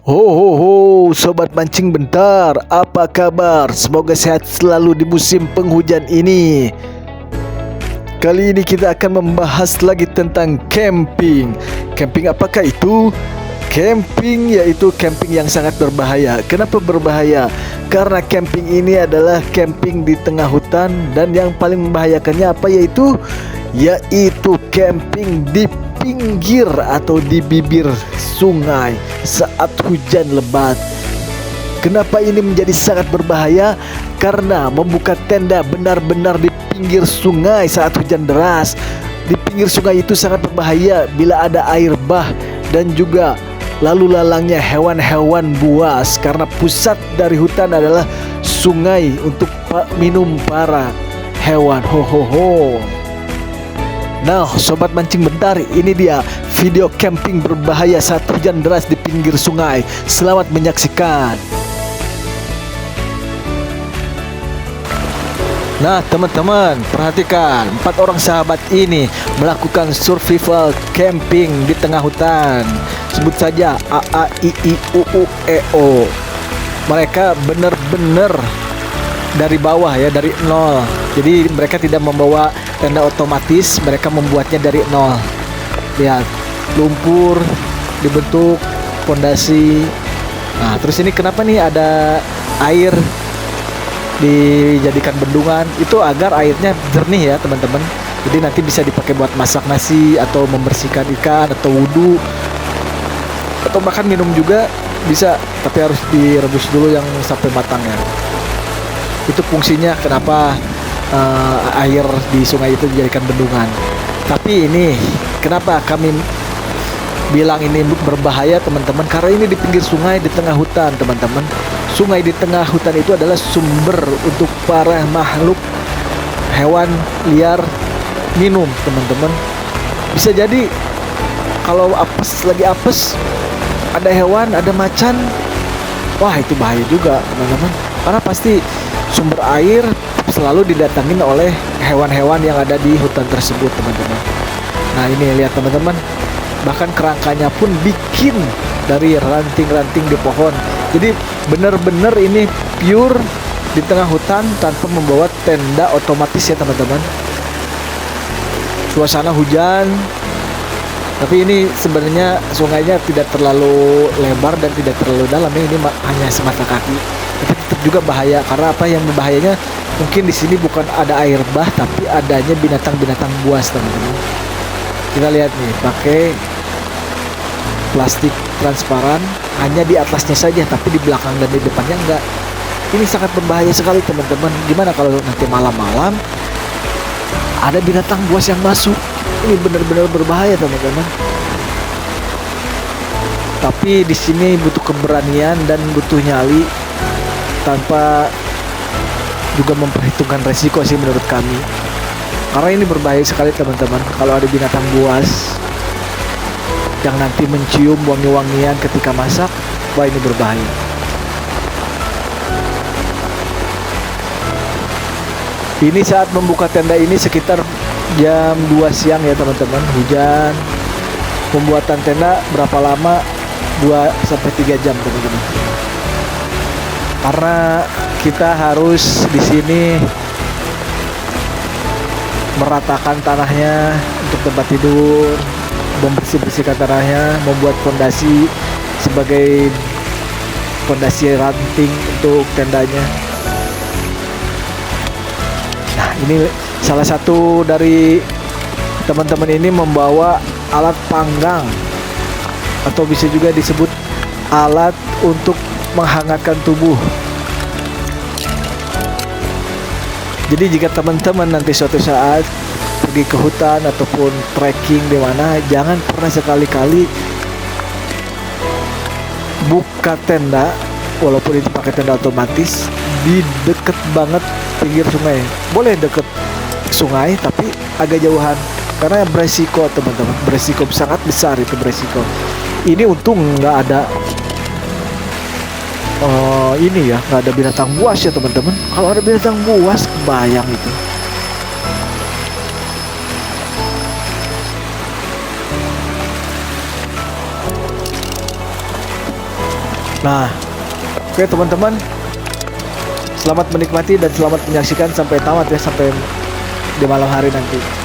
Ho ho ho, sobat mancing bentar, apa kabar? Semoga sehat selalu di musim penghujan ini. Kali ini kita akan membahas lagi tentang camping. Camping apakah itu? Camping yaitu camping yang sangat berbahaya. Kenapa berbahaya? Karena camping ini adalah camping di tengah hutan. Dan yang paling membahayakannya apa yaitu? Yaitu camping di pinggir atau di bibir sungai saat hujan lebat. Kenapa ini menjadi sangat berbahaya? Karena membuka tenda benar-benar di pinggir sungai saat hujan deras. Di pinggir sungai itu sangat berbahaya bila ada air bah dan juga lalu lalangnya hewan-hewan buas, karena pusat dari hutan adalah sungai untuk minum para hewan. Ho ho ho. Nah, sobat mancing bentar, ini dia video camping berbahaya saat hujan deras di pinggir sungai. Selamat menyaksikan. Nah, teman-teman, perhatikan 4 orang sahabat ini melakukan survival camping di tengah hutan. Sebut saja A A I I U U E O. Mereka benar-benar dari bawah ya, dari nol. Jadi mereka tidak membawa tenda otomatis, mereka membuatnya dari nol. Lihat, lumpur dibentuk pondasi. Nah, terus ini kenapa nih ada air dijadikan bendungan? Itu agar airnya jernih ya, teman-teman. Jadi nanti bisa dipakai buat masak nasi atau membersihkan ikan atau wudhu atau bahkan minum juga bisa, tapi harus direbus dulu yang sampai matang ya. Itu fungsinya kenapa air di sungai itu dijadikan bendungan. Tapi ini kenapa kami bilang ini berbahaya, teman-teman? Karena ini di pinggir sungai di tengah hutan, teman-teman. Sungai di tengah hutan itu adalah sumber untuk para makhluk hewan liar minum, teman-teman. Bisa jadi kalau lagi apes, ada hewan, ada macan, wah itu bahaya juga, teman-teman. Karena pasti sumber air selalu didatangin oleh hewan-hewan yang ada di hutan tersebut, teman-teman. Nah, ini lihat teman-teman, bahkan kerangkanya pun bikin dari ranting-ranting di pohon. Jadi benar-benar ini pure di tengah hutan tanpa membawa tenda otomatis ya, teman-teman. Suasana hujan, tapi ini sebenarnya sungainya tidak terlalu lebar dan tidak terlalu dalam ya, ini hanya semata kaki. Tapi tetap juga bahaya, karena apa yang berbahayanya mungkin di sini bukan ada air bah, tapi adanya binatang-binatang buas, teman-teman. Kita lihat nih, pakai plastik transparan hanya di atasnya saja, tapi di belakang dan di depannya enggak. Ini sangat berbahaya sekali, teman-teman. Gimana kalau nanti malam-malam ada binatang buas yang masuk? Ini benar-benar berbahaya, teman-teman. Tapi di sini butuh keberanian dan butuh nyali, tanpa juga memperhitungkan resiko sih menurut kami. Karena ini berbahaya sekali, teman-teman. Kalau ada binatang buas yang nanti mencium wangi-wangian ketika masak, wah ini berbahaya. Ini saat membuka tenda ini sekitar jam 2 siang ya, teman-teman. Hujan. Pembuatan tenda berapa lama? 2-3 jam, teman-teman. Karena kita harus di sini meratakan tanahnya untuk tempat tidur, membersih-bersihkan tanahnya, membuat fondasi sebagai fondasi ranting untuk tendanya. Nah, ini salah satu dari teman-teman ini membawa alat panggang, atau bisa juga disebut alat untuk menghangatkan tubuh. Jadi jika teman-teman nanti suatu saat pergi ke hutan ataupun trekking di mana, jangan pernah sekali-kali buka tenda, walaupun itu pakai tenda otomatis, di deket banget pinggir sungai. Boleh deket sungai tapi agak jauhan, karena beresiko, teman-teman. Beresiko sangat besar, itu beresiko. Ini untung nggak ada ini ya, nggak ada binatang buas ya, teman-teman. Kalau ada binatang buas, kebayang itu. Nah, oke teman-teman, selamat menikmati dan selamat menyaksikan sampai tamat ya, sampai di malam hari nanti.